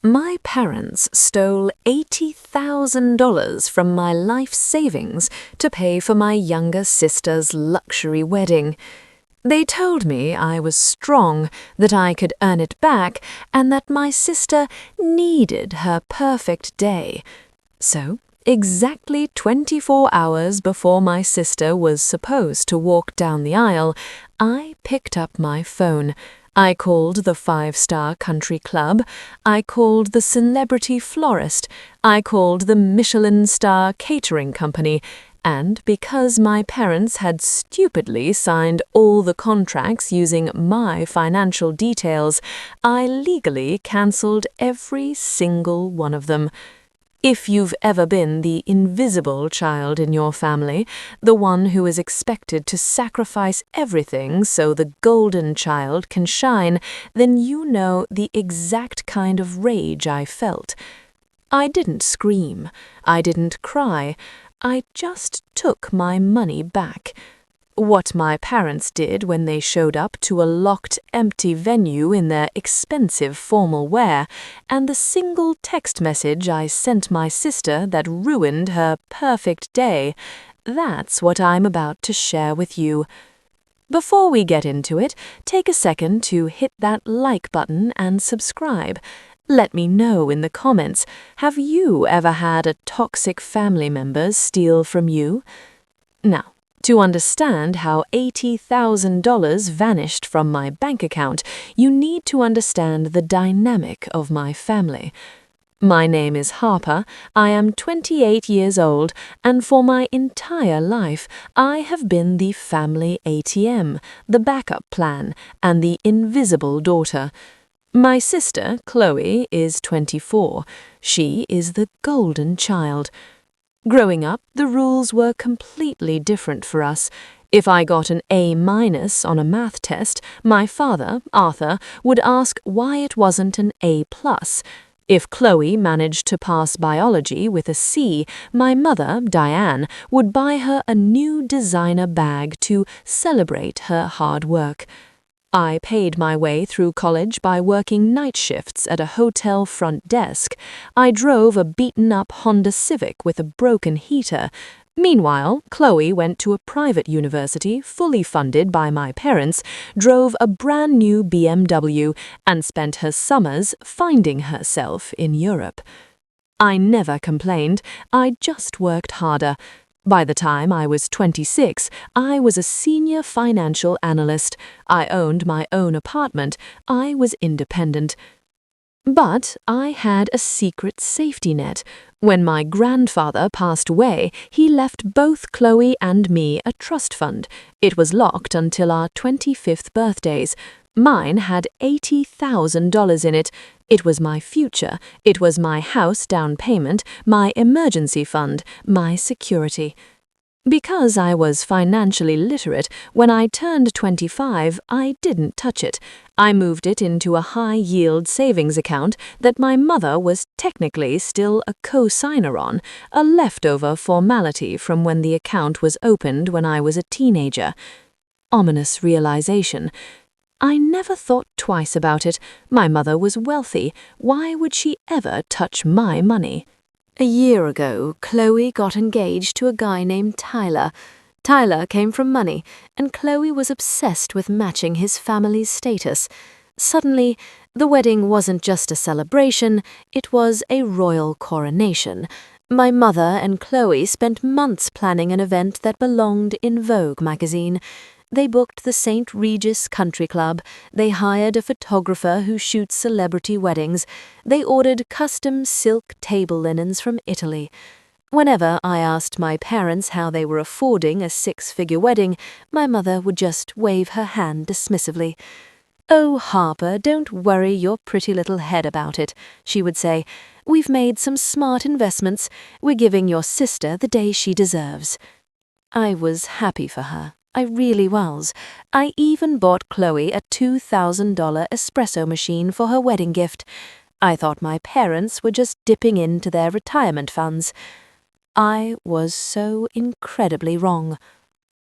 My parents stole $80,000 from my life savings to pay for my younger sister's luxury wedding. They told me I was strong, that I could earn it back, and that my sister needed her perfect day. So, exactly 24 hours before my sister was supposed to walk down the aisle, I picked up my phone. I called the 5-star country club, I called the celebrity florist, I called the Michelin star catering company, and because my parents had stupidly signed all the contracts using my financial details, I legally cancelled every single one of them. If you've ever been the invisible child in your family, the one who is expected to sacrifice everything so the golden child can shine, then you know the exact kind of rage I felt. I didn't scream. I didn't cry. I just took my money back. What my parents did when they showed up to a locked, empty venue in their expensive formal wear, and the single text message I sent my sister that ruined her perfect day, that's what I'm about to share with you. Before we get into it, take a second to hit that like button and subscribe. Let me know in the comments, have you ever had a toxic family member steal from you? Now, to understand how $80,000 vanished from my bank account, you need to understand the dynamic of my family. My name is Harper, I am 28 years old, and for my entire life I have been the family ATM, the backup plan, and the invisible daughter. My sister, Chloe, is 24. She is the golden child. Growing up, the rules were completely different for us. If I got an A- on a math test, my father, Arthur, would ask why it wasn't an A+. If Chloe managed to pass biology with a C, my mother, Diane, would buy her a new designer bag to celebrate her hard work. I paid my way through college by working night shifts at a hotel front desk. I drove a beaten-up Honda Civic with a broken heater. Meanwhile, Chloe went to a private university fully funded by my parents, drove a brand new BMW, and spent her summers finding herself in Europe. I never complained, I just worked harder. By the time I was 26, I was a senior financial analyst. I owned my own apartment. I was independent. But I had a secret safety net. When my grandfather passed away, he left both Chloe and me a trust fund. It was locked until our 25th birthdays. Mine had $80,000 in it. It was my future. It was my house down payment, my emergency fund, my security. Because I was financially literate, when I turned 25, I didn't touch it. I moved it into a high-yield savings account that my mother was technically still a co-signer on, a leftover formality from when the account was opened when I was a teenager. Ominous realization. I never thought twice about it. My mother was wealthy. Why would she ever touch my money? A year ago, Chloe got engaged to a guy named Tyler. Tyler came from money, and Chloe was obsessed with matching his family's status. Suddenly, the wedding wasn't just a celebration, it was a royal coronation. My mother and Chloe spent months planning an event that belonged in Vogue magazine. They booked the St. Regis Country Club, they hired a photographer who shoots celebrity weddings, they ordered custom silk table linens from Italy. Whenever I asked my parents how they were affording a 6-figure wedding, my mother would just wave her hand dismissively. "Oh, Harper, don't worry your pretty little head about it," she would say. "We've made some smart investments. We're giving your sister the day she deserves." I was happy for her. I really was. I even bought Chloe a $2,000 espresso machine for her wedding gift. I thought my parents were just dipping into their retirement funds. I was so incredibly wrong.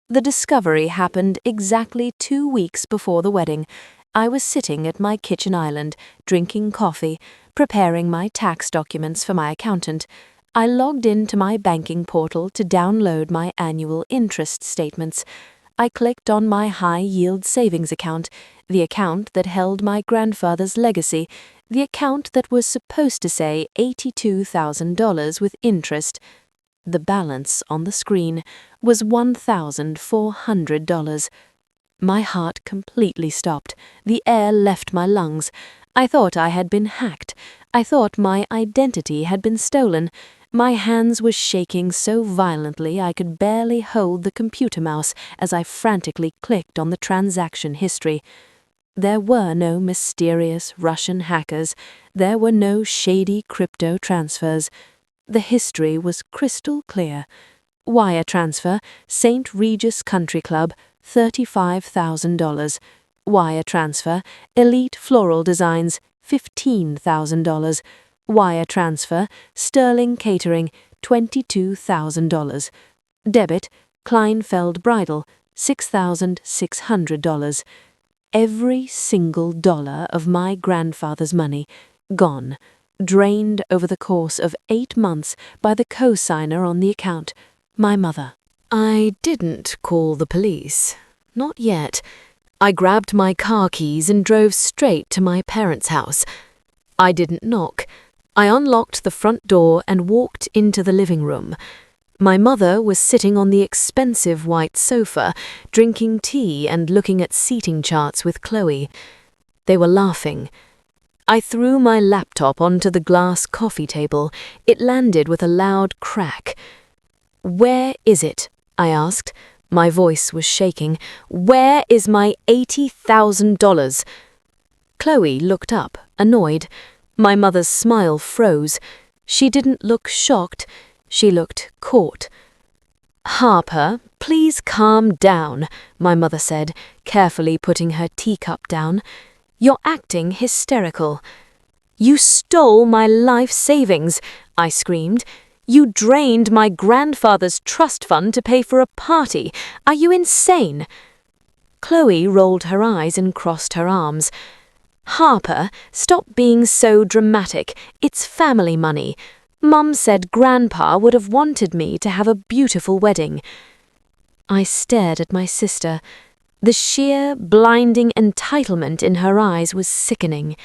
The discovery happened exactly 2 weeks before the wedding. I was sitting at my kitchen island, drinking coffee, preparing my tax documents for my accountant. I logged into my banking portal to download my annual interest statements. I clicked on my high-yield savings account, the account that held my grandfather's legacy, the account that was supposed to say $82,000 with interest. The balance on the screen was $1,400. My heart completely stopped. The air left my lungs. I thought I had been hacked. I thought my identity had been stolen. My hands were shaking so violently I could barely hold the computer mouse as I frantically clicked on the transaction history. There were no mysterious Russian hackers. There were no shady crypto transfers. The history was crystal clear. Wire transfer, St. Regis Country Club, $35,000. Wire transfer, Elite Floral Designs, $15,000. Wire transfer, Sterling Catering, $22,000. Debit, Kleinfeld Bridal, $6,600. Every single dollar of my grandfather's money, gone, drained over the course of 8 months by the co-signer on the account, my mother. I didn't call the police. Not yet. I grabbed my car keys and drove straight to my parents' house. I didn't knock. I unlocked the front door and walked into the living room. My mother was sitting on the expensive white sofa, drinking tea and looking at seating charts with Chloe. They were laughing. I threw my laptop onto the glass coffee table. It landed with a loud crack. "Where is it?" I asked. My voice was shaking. "Where is my $80,000? Chloe looked up, annoyed. My mother's smile froze. She didn't look shocked. She looked caught. "Harper, please calm down," my mother said, carefully putting her teacup down. "You're acting hysterical." "You stole my life savings," I screamed. "You drained my grandfather's trust fund to pay for a party. Are you insane?" Chloe rolled her eyes and crossed her arms. "Harper, stop being so dramatic. It's family money. Mum said Grandpa would have wanted me to have a beautiful wedding." I stared at my sister. The sheer, blinding entitlement in her eyes was sickening.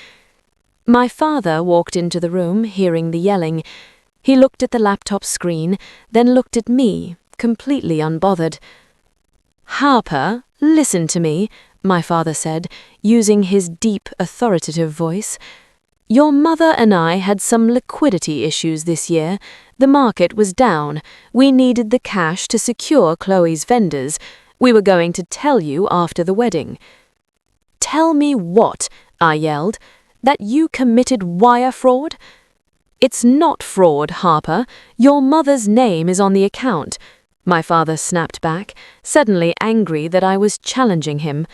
My father walked into the room, hearing the yelling. He looked at the laptop screen, then looked at me, completely unbothered. "Harper, listen to me," my father said, using his deep, authoritative voice. "Your mother and I had some liquidity issues this year. The market was down. We needed the cash to secure Chloe's vendors. We were going to tell you after the wedding." "Tell me what?" I yelled. "That you committed wire fraud?" "It's not fraud, Harper. Your mother's name is on the account," my father snapped back, suddenly angry that I was challenging him.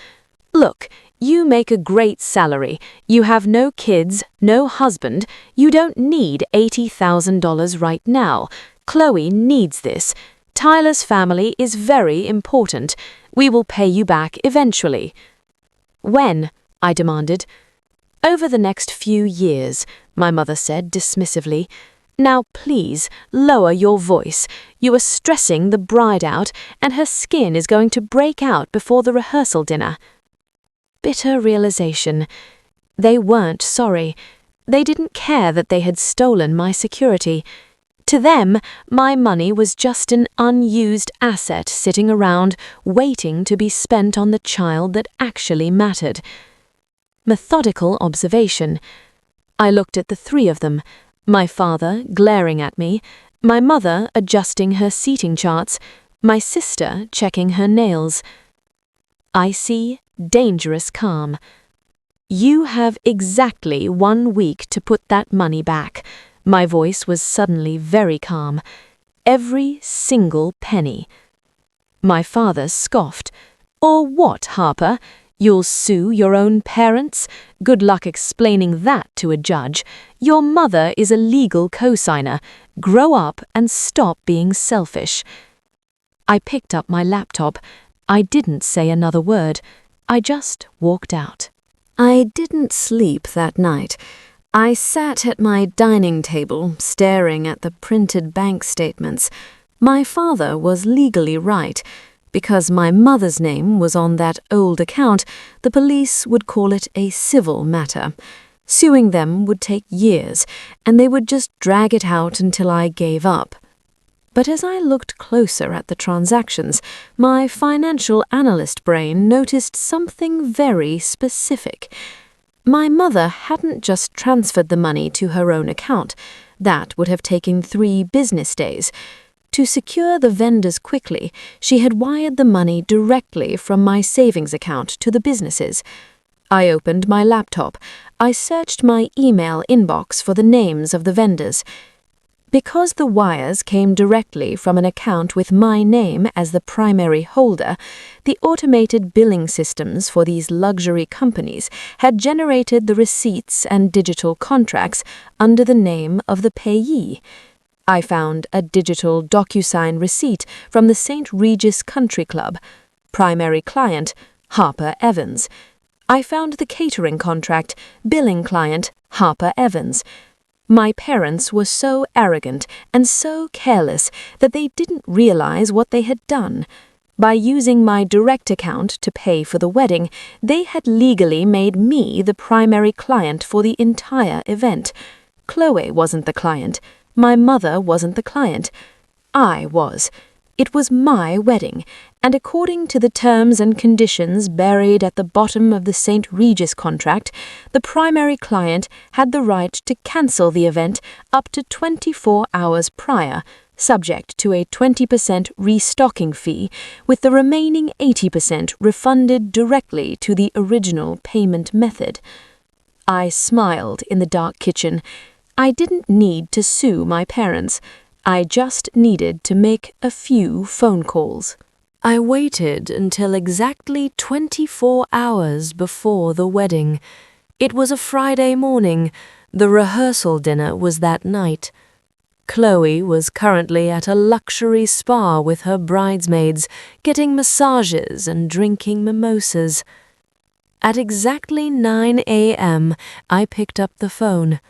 "Look, you make a great salary. You have no kids, no husband. You don't need $80,000 right now. Chloe needs this. Tyler's family is very important. We will pay you back eventually." "When?" I demanded. "Over the next few years," my mother said dismissively. "Now please, lower your voice. You are stressing the bride out, and her skin is going to break out before the rehearsal dinner." Bitter realization. They weren't sorry. They didn't care that they had stolen my security. To them, my money was just an unused asset sitting around, waiting to be spent on the child that actually mattered. Methodical observation. I looked at the three of them, my father glaring at me, my mother adjusting her seating charts, my sister checking her nails. Icy, dangerous calm. "You have exactly 1 week to put that money back." My voice was suddenly very calm. "Every single penny." My father scoffed. "Or what, Harper? You'll sue your own parents? Good luck explaining that to a judge. Your mother is a legal co-signer. Grow up and stop being selfish." I picked up my laptop. I didn't say another word. I just walked out. I didn't sleep that night. I sat at my dining table, staring at the printed bank statements. My father was legally right. Because my mother's name was on that old account, the police would call it a civil matter. Suing them would take years, and they would just drag it out until I gave up. But as I looked closer at the transactions, my financial analyst brain noticed something very specific. My mother hadn't just transferred the money to her own account. That would have taken 3 business days. To secure the vendors quickly, she had wired the money directly from my savings account to the businesses. I opened my laptop. I searched my email inbox for the names of the vendors. Because the wires came directly from an account with my name as the primary holder, the automated billing systems for these luxury companies had generated the receipts and digital contracts under the name of the payee. I found a digital DocuSign receipt from the St. Regis Country Club. Primary client, Harper Evans. I found the catering contract, billing client, Harper Evans. My parents were so arrogant and so careless that they didn't realize what they had done. By using my direct account to pay for the wedding, they had legally made me the primary client for the entire event. Chloe wasn't the client. My mother wasn't the client. I was. It was my wedding, and according to the terms and conditions buried at the bottom of the St. Regis contract, the primary client had the right to cancel the event up to 24 hours prior, subject to a 20% restocking fee, with the remaining 80% refunded directly to the original payment method. I smiled in the dark kitchen. I didn't need to sue my parents. I just needed to make a few phone calls. I waited until exactly 24 hours before the wedding. It was a Friday morning. The rehearsal dinner was that night. Chloe was currently at a luxury spa with her bridesmaids, getting massages and drinking mimosas. At exactly 9 a.m., I picked up the phone.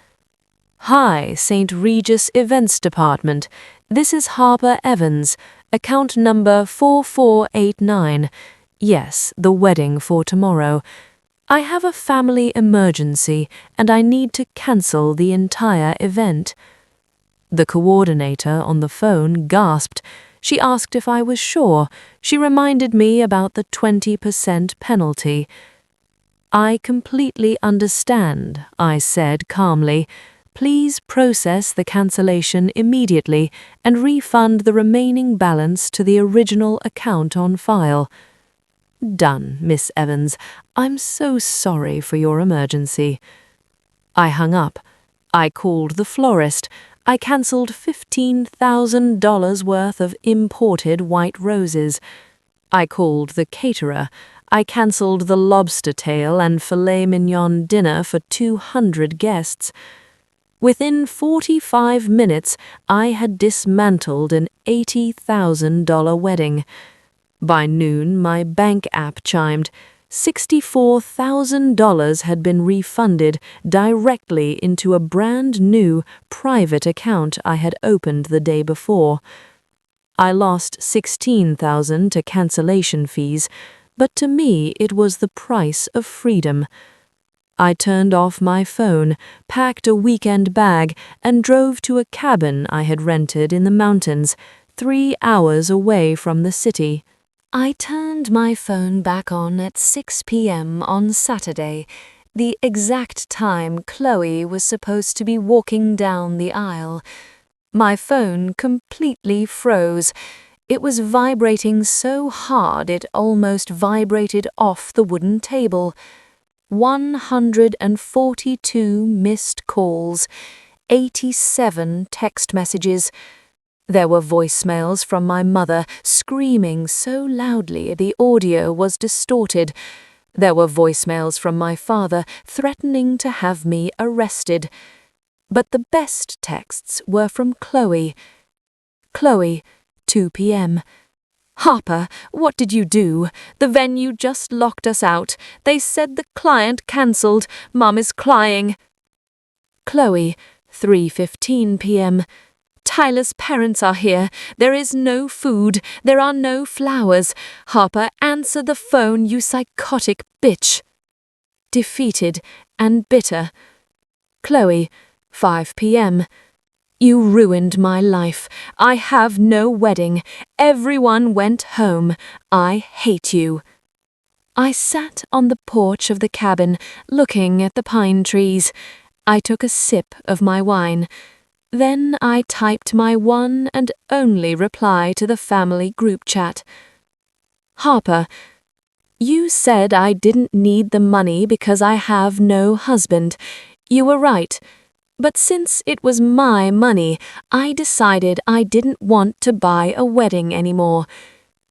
"Hi, St. Regis Events Department. This is Harper Evans, account number 4489. Yes, the wedding for tomorrow. I have a family emergency and I need to cancel the entire event." The coordinator on the phone gasped. She asked if I was sure. She reminded me about the 20% penalty. "I completely understand," I said calmly. "Please process the cancellation immediately and refund the remaining balance to the original account on file." "Done, Miss Evans. I'm so sorry for your emergency." I hung up. I called the florist. I cancelled $15,000 worth of imported white roses. I called the caterer. I cancelled the lobster tail and filet mignon dinner for 200 guests. Within 45 minutes, I had dismantled an $80,000 wedding. By noon, my bank app chimed. $64,000 had been refunded directly into a brand new private account I had opened the day before. I lost $16,000 to cancellation fees, but to me it was the price of freedom. I turned off my phone, packed a weekend bag, and drove to a cabin I had rented in the mountains, 3 hours away from the city. I turned my phone back on at 6 p.m. on Saturday, the exact time Chloe was supposed to be walking down the aisle. My phone completely froze. It was vibrating so hard it almost vibrated off the wooden table. 142 missed calls, 87 text messages. There were voicemails from my mother screaming so loudly the audio was distorted. There were voicemails from my father threatening to have me arrested. But the best texts were from Chloe. "Chloe, 2 p.m. Harper, what did you do? The venue just locked us out. They said the client cancelled. Mum is crying. Chloe, 3:15 p.m. Tyler's parents are here. There is no food. There are no flowers. Harper, answer the phone, you psychotic bitch. Defeated and bitter. Chloe, 5 p.m. You ruined my life. I have no wedding. Everyone went home. I hate you. I sat on the porch of the cabin, looking at the pine trees. I took a sip of my wine. Then I typed my one and only reply to the family group chat. Harper, you said I didn't need the money because I have no husband. You were right. But since it was my money, I decided I didn't want to buy a wedding anymore.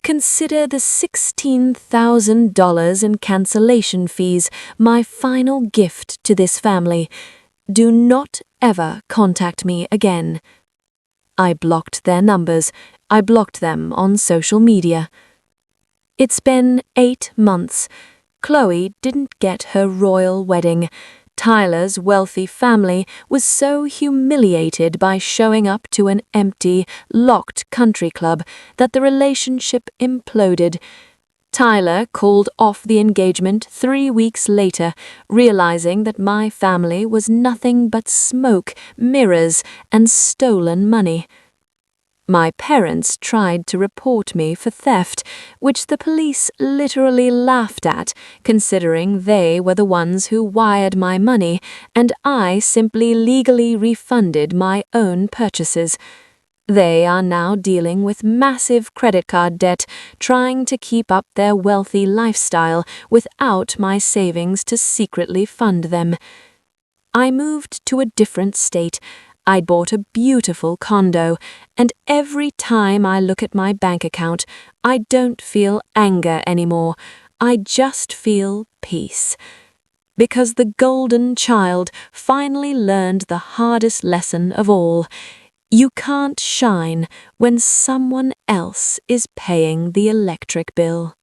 Consider the $16,000 in cancellation fees my final gift to this family. Do not ever contact me again. I blocked their numbers. I blocked them on social media. It's been 8 months. Chloe didn't get her royal wedding. Tyler's wealthy family was so humiliated by showing up to an empty, locked country club that the relationship imploded. Tyler called off the engagement 3 weeks later, realizing that my family was nothing but smoke, mirrors, and stolen money. My parents tried to report me for theft, which the police literally laughed at, considering they were the ones who wired my money and I simply legally refunded my own purchases. They are now dealing with massive credit card debt, trying to keep up their wealthy lifestyle without my savings to secretly fund them. I moved to a different state. I'd bought a beautiful condo, and every time I look at my bank account, I don't feel anger anymore. I just feel peace. Because the golden child finally learned the hardest lesson of all. You can't shine when someone else is paying the electric bill.